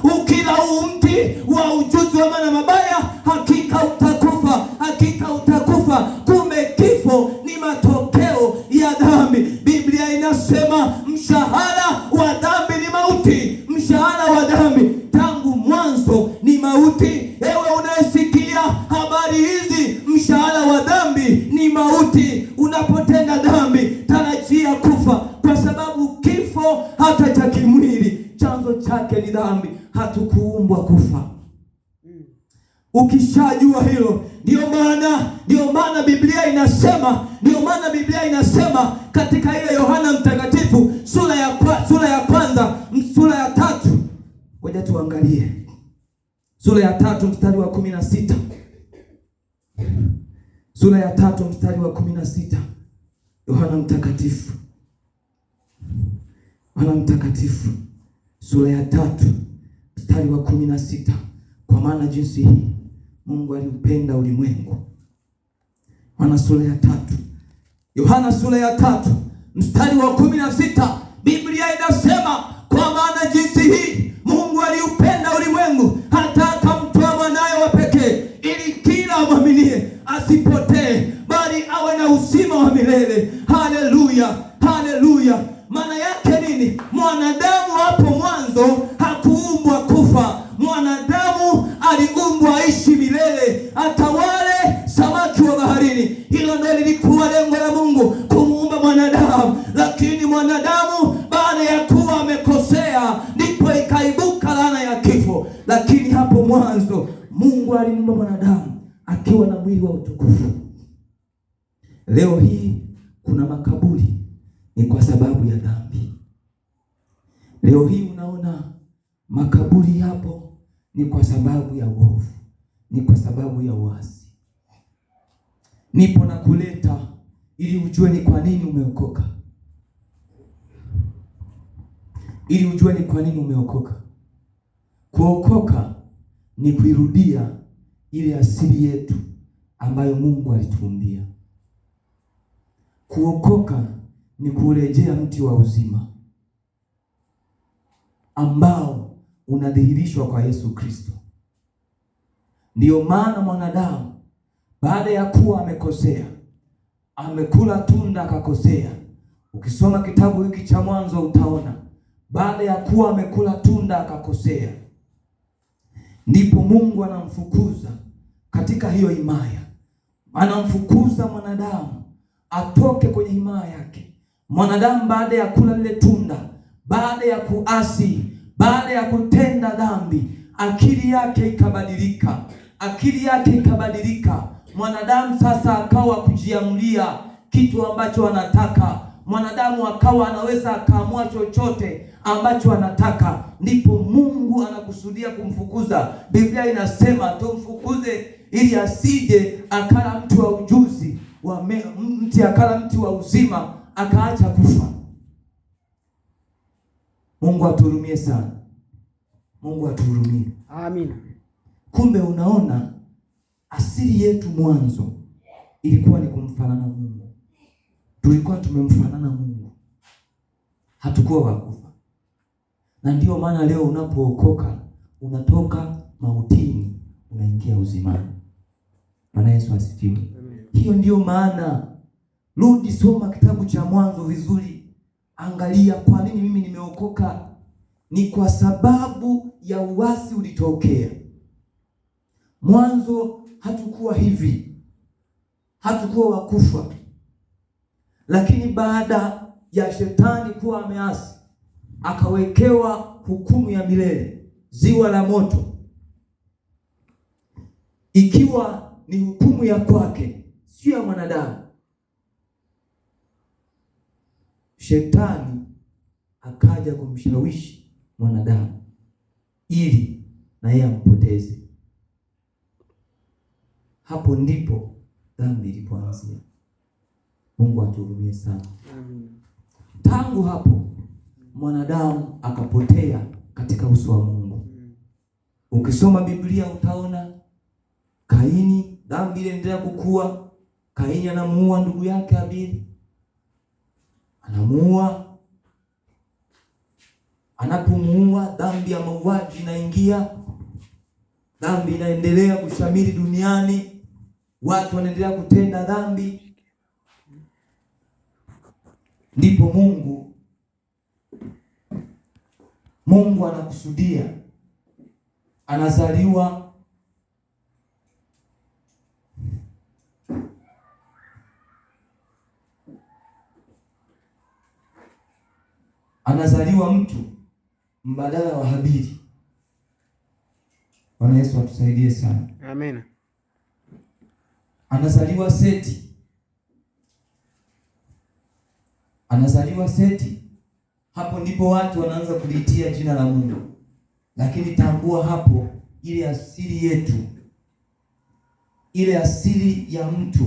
ukila huu mti wa ujuzi wa maana mabaya, hakika utakufa, hakika utakufa. Kumbe kifo ni matokeo ya dhambi. Biblia inasema mshahara wa dhambi ni mauti. Mshahara wa dhambi tangu mwanzo ni mauti. Ewe unayesikia habari hizi, mshahara wa dhambi ni mauti. Unapotenda dhambi tarajia kufa, kwa sababu kifo hata cha kimwili chanzo chake ni dhambi. Hatukuumbwa kufa. Ukishajua hilo, ndio maana Biblia inasema katika ile Yohana Mtakatifu sura ya kwanza, sura ya 3. Ngoja tuangalie sura ya 3 mstari wa 16. Sura ya 3 mstari wa 16. Yohana Mtakatifu sura ya 3 mstari wa 16. Kwa maana jinsi hii Mungu aliupenda ulimwengu. Yohana sura ya 3 mstari wa 16. Biblia inasema kwa maana jinsi hii Mungu aliupenda ulimwengu hata akamtoa mwanae wa pekee, ili kila amwaminie asipotee, bali awe na uzima wa milele. Haleluya, haleluya. Maana yake nini? Mwanadamu hapo mwanzo hakuumbwa kufa. Mwanadamu aliumbwa aishi milele, atawale samaki wa baharini. Hilo ndio lilikuwa lengo la Mungu, kumuumba mwanadamu. Lakini mwanadamu baada ya kuwa amekosea, ndipo ikaibuka laana ya kifo. Lakini hapo mwanzo Mungu alimuumba mwanadamu akiwa na mwili wa utukufu. Leo hii kuna makaburi, ni kwa sababu ya dhambi. Leo hii unaona makaburi hapo, ni kwa sababu ya uovu, ni kwa sababu ya uasi. Nipo na kuleta ili ujue ni kwa nini umeokoka. Ili ujue ni kwa nini umeokoka. Kuokoka ni kuirudia ile asili yetu ambayo Mungu alituumbia. Kuokoka ni kurejea mti wa uzima ambao unadhihirishwa kwa Yesu Kristo. Ndiyo maana mwanadamu baada ya kuwa amekosea, amekula tunda akakosea. Ukisoma kitabu hiki cha Mwanzo utaona baada ya kuwa amekula tunda akakosea, ndipo Mungu anamfukuza katika hiyo himaya. Anamfukuza mwanadamu atoke kwenye himaya yake. Mwanadamu baada ya kula lile tunda, baada ya kuasi, baada ya kutenda dhambi, akili yake ikabadilika. Mwanadamu sasa akawa kujiamulia kitu ambacho anataka. Mwanadamu akawa anaweza akaamua chochote ambacho anataka. Ndipo Mungu anakusudia kumfukuza. Biblia inasema tumfukuze ili asije akala mti wa ujuzi wa akala mti wa uzima akaacha kufa. Mungu atuhurumie sana. Mungu atuhurumie. Amina. Kumbe unaona asili yetu mwanzo ilikuwa ni kumfanana Mungu. Tulikuwa tumemfanana Mungu. Hatukuwa wakufa. Na ndio maana leo unapookoka unatoka mautini unaingia uzimani. Bwana Yesu asifiwe. Hiyo ndio maana rudi soma kitabu cha Mwanzo vizuri. Angalia kwa nini mimi nimeokoka. Ni kwa sababu ya uasi ulitokea. Mwanzo hatukuwa hivi. Hatukuwa wakufa. Lakini baada ya shetani kuwa ameasi, akawekewa hukumu ya milele, ziwa la moto. Ikiwa ni hukumu ya kwake, sio ya mwanadamu. Shetani akaja kumshawishi mwanadamu ili na yeye ampoteze. Hapo ndipo dhambi ilipoanzia. Mungu atuhurumie sana. Tangu hapo mwanadamu akapotea katika uso wa Mungu. Ukisoma Biblia utaona Kaini, dhambi iliendelea kukua. Kaini anamuua ndugu yake Abili. anapomuua, dhambi ya mauaji inaingia, dhambi inaendelea kushamiri duniani, watu wanaendelea kutenda dhambi, ndipo Mungu anakusudia, anazaliwa mtu mbadala wa Habili. Bwana Yesu atusaidie sana. Amen. Anazaliwa Seti. Hapo ndipo watu wanaanza kulitia jina la Mungu. Lakini tambua hapo, ile asili yetu, ile asili ya mtu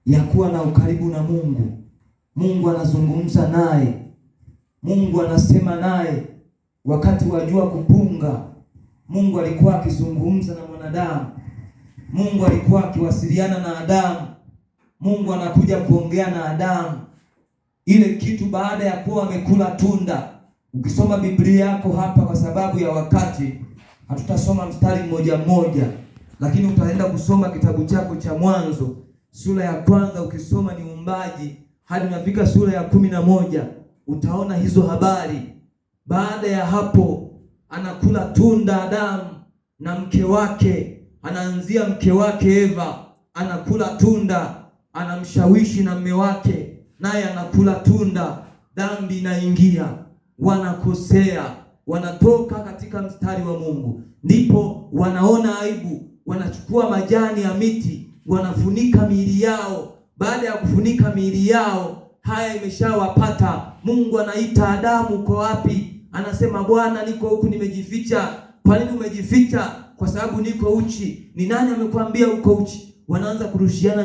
ya kuwa na ukaribu na Mungu. Mungu anazungumza naye, Mungu anasema naye wakati wa jua kupunga. Mungu alikuwa akizungumza na mwanadamu. Mungu alikuwa akiwasiliana na Adamu. Mungu anakuja kuongea na Adamu. Ile kitu baada ya kuwa amekula tunda. Ukisoma Biblia yako hapa, kwa sababu ya wakati hatutasoma mstari mmoja, lakini utaenda kusoma kitabu chako cha Mwanzo sura ya kwanza. Ukisoma ni uumbaji hadi unafika sura ya 11, utaona hizo habari. Baada ya hapo anakula tunda Adamu na mke wake, anaanzia mke wake Eva, anakula tunda, anamshawishi na mume wake, naye anakula tunda, dhambi inaingia, wanakosea, wanatoka katika mstari wa Mungu. Ndipo wanaona aibu, wanachukua majani ya miti, wanafunika miili yao. Baada ya kufunika miili yao, haya imeshawapata. Mungu anaita Adamu, uko wapi? Anasema, Bwana, niko huku nimejificha. Kwa nini umejificha? Kwa sababu niko uchi. Ni nani amekwambia uko uchi? Wanaanza kurushiana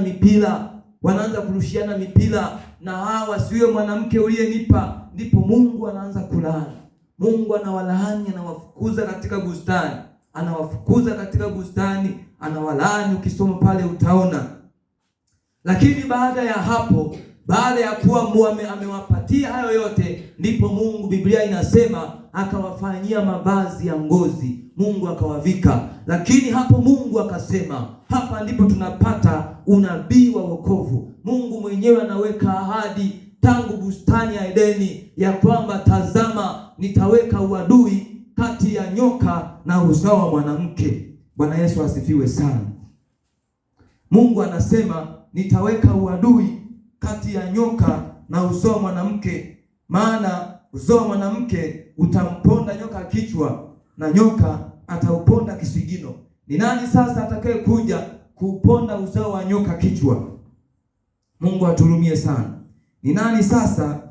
mipira, na hawa siwe mwanamke uliyenipa. Ndipo Mungu anaanza kulaani. Mungu anawalaani, anawafukuza katika bustani, anawalaani. Ukisoma pale utaona. Lakini baada ya hapo, baada ya kuwa amewapatia hayo yote, ndipo Mungu, Biblia inasema, akawafanyia mavazi ya ngozi, Mungu akawavika. Lakini hapo Mungu akasema, hapa ndipo tunapata unabii wa wokovu. Mungu mwenyewe anaweka ahadi tangu bustani ya Edeni ya kwamba, tazama, nitaweka uadui kati ya nyoka na uzao wa mwanamke. Bwana Yesu asifiwe sana. Mungu anasema, nitaweka uadui kati ya nyoka na uzao wa mwanamke, maana uzao wa mwanamke utamponda nyoka kichwa na nyoka atauponda kisigino. Ni nani sasa atakaye kuja kuponda uzao wa nyoka kichwa? Mungu aturumie sana. Ni nani sasa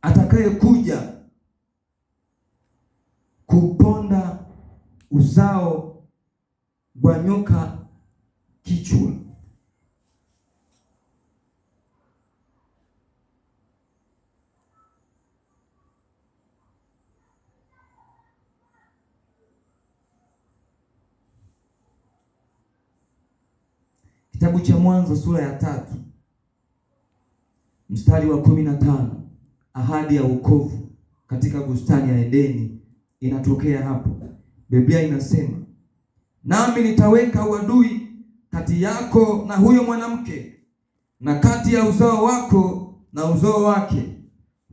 atakaye kuja kuponda uzao wa nyoka kichwa? Kitabu cha Mwanzo sura ya 3 mstari wa 15, ahadi ya wokovu katika bustani ya Edeni inatokea hapo. Biblia inasema, nami nitaweka uadui kati yako na huyo mwanamke, na kati ya uzao wako na uzao wake,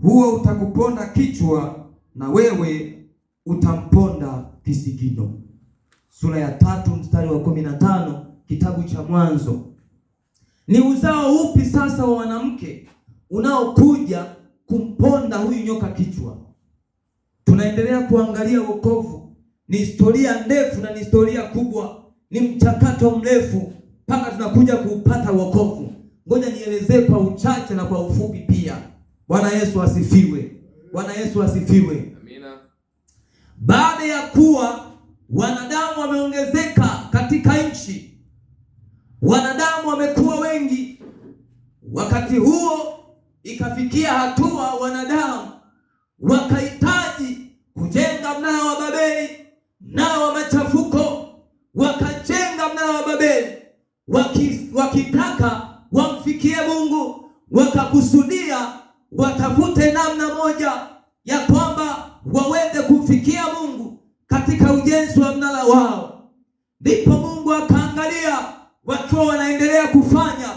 huo utakuponda kichwa na wewe utamponda kisigino. Sura ya 3 mstari wa 15, kitabu cha Mwanzo. Ni uzao upi sasa wa mwanamke unaokuja kumponda huyu nyoka kichwa? Tunaendelea kuangalia wokovu. Ni historia ndefu na ni historia kubwa, ni mchakato mrefu mpaka tunakuja kuupata wokovu. Ngoja nielezee kwa uchache na kwa ufupi pia. Bwana Yesu asifiwe. Bwana Yesu asifiwe. Amina. Baada ya kuwa wanadamu wameongezeka katika nchi, wanadamu wamekuwa wengi, wakati huo ikafikia hatua wanadamu wakahitaji kujenga mnara wa Babeli, mnara wa machafuko. Wakajenga mnara wa Babeli wakitaka wamfikie Mungu, wakakusudia watafute namna moja ya kwamba katika ujenzi wa mnara wao. Ndipo Mungu akaangalia wakiwa wanaendelea kufanya,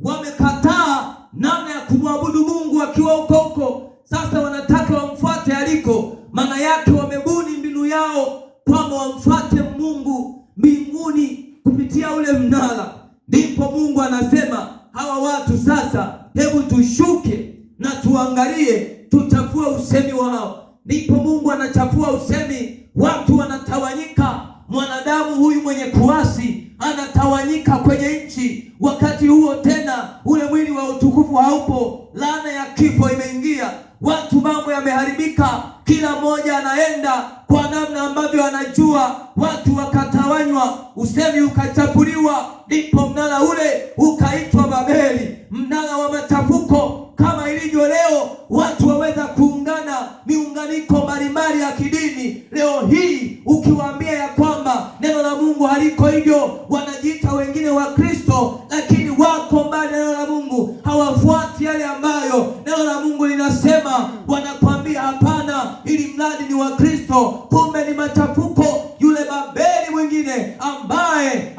wamekataa namna ya kumwabudu Mungu wakiwa huko. Sasa wanataka wamfuate aliko. Maana yake wamebuni mbinu yao kwamba wamfuate Mungu mbinguni kupitia ule mnara. Ndipo Mungu anasema hawa watu sasa, hebu tushuke na tuangalie, tuchafue usemi wao. Ndipo Mungu anachafua usemi, watu wanatawanyika. Mwanadamu huyu mwenye kuasi anatawanyika kwenye nchi. Wakati huo tena ule mwili wa utukufu haupo, laana ya kifo imeingia. Watu mambo yameharibika, kila mmoja anaenda kwa namna ambavyo anajua. Watu wakatawanywa, usemi ukachafuliwa. Ndipo mnara ule ukaitwa Babeli, mnara wa machafuko. Kama ilivyo leo watu waweza kuungana miunganiko mbalimbali ya kidini. Leo hii ukiwaambia ya kwamba neno la Mungu haliko hivyo, wanajiita wengine wa Kristo, lakini wako mbali na neno la Mungu, hawafuati yale ambayo neno la Mungu linasema. Wanakwambia hapana, ili mradi ni wa Kristo, kumbe ni machafuko. Yule Babeli mwingine ambaye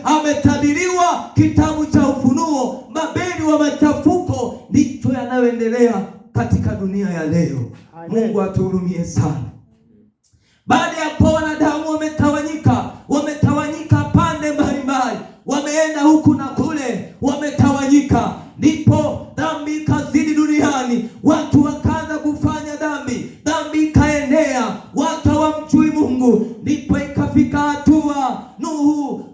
ametabiriwa kitabu cha Ufunuo, Babeli wa machafuko, ndicho yanayoendelea katika dunia ya leo. Amen. Mungu atuhurumie sana. Baada ya kuwa wanadamu wametawanyika pande mbalimbali, wameenda huku na kule, wametawanyika, ndipo dhambi ikazidi duniani. Watu wakaanza kufanya dhambi ikaenea, watu hawamjui Mungu. Ndipo ikafika hatua Nuhu,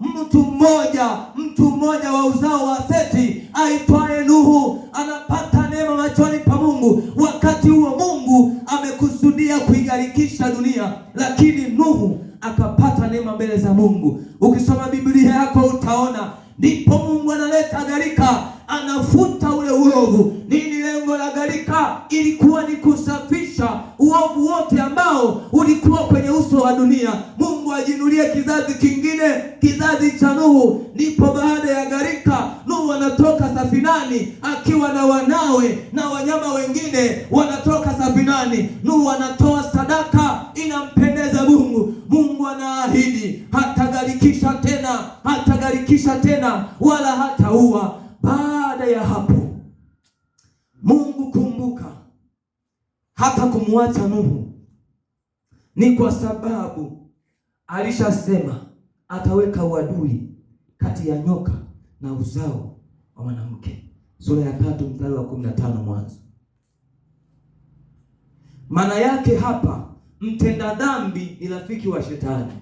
mtu mmoja wa uzao wa Seti aitwaye Nuhu, anapata neema machoni pa Mungu. Wakati huo Mungu amekusudia kuigarikisha dunia, lakini Nuhu akapata neema mbele za Mungu. Ukisoma Biblia yako utaona ndipo Mungu analeta gharika, anafuta ule uovu. Nini lengo la gharika? Ilikuwa ni kusafisha uovu wote ambao ulikuwa kwenye uso wa dunia. Mungu ajinulie kizazi kingine, kizazi cha Nuhu. Ndipo baada ya gharika, Nuhu anatoka safinani akiwa na wanawe na wanyama wengine wanatoka safinani. Nuhu anatoa sadaka inampendeza Mungu. Mungu anaahidi hatagharikisha tena wala hataua. Baada ya hapo, Mungu kumbuka, hata kumwacha Nuhu ni kwa sababu alishasema ataweka uadui kati ya nyoka na uzao wa mwanamke. Sura ya 3 mstari wa 15 Mwanzo. Maana yake hapa, mtenda dhambi ni rafiki wa shetani,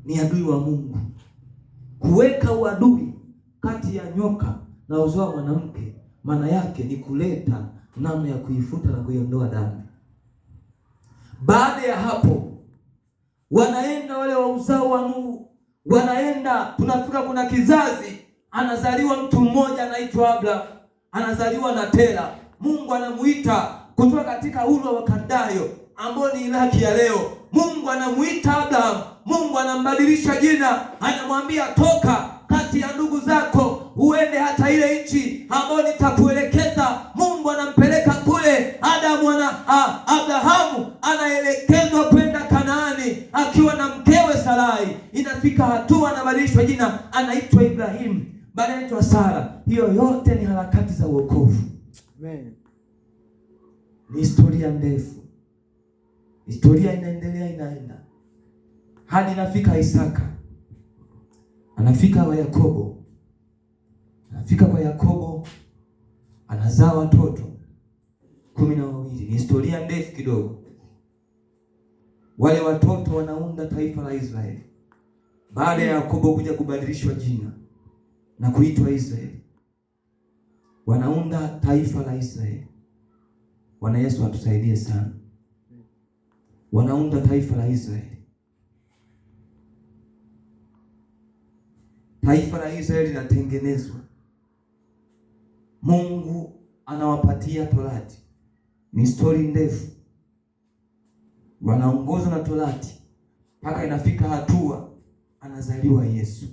ni adui wa Mungu. Kuweka uadui kati ya nyoka na uzao wa mwanamke, maana yake ni kuleta namna ya kuifuta na kuiondoa dhambi. Baada ya hapo, wanaenda wale wa uzao wa Nuhu, wanaenda, tunafika kuna kizazi, anazaliwa mtu mmoja anaitwa Abraham, anazaliwa na Tera. Mungu anamuita kutoka katika Uru wa Kaldayo ambao ni Iraki ya leo. Mungu anamuita Abraham, Mungu anambadilisha jina, anamwambia toka kati ya ndugu zako uende hata ile nchi ambayo nitakuelekeza. Mungu anampeleka kule. Abrahamu anaelekezwa kwenda Kanaani akiwa na mkewe Sarai. Inafika hatua anabadilishwa jina, anaitwa Ibrahimu, baadaye anaitwa Sara. Hiyo yote ni harakati za wokovu. Amen. Ni historia ndefu. Historia inaenda hadi inafika Isaka, anafika kwa Yakobo, anazaa watoto 12. Ni historia ndefu kidogo. Wale watoto wanaunda taifa la Israeli baada ya Yakobo kuja kubadilishwa jina na kuitwa Israeli. Wanaunda taifa la Israeli. Bwana Yesu atusaidie sana. Wanaunda taifa la Israeli. Taifa la Israeli linatengenezwa. Mungu anawapatia Torati. Ni story ndefu. Wanaongozwa na Torati mpaka inafika hatua anazaliwa Yesu.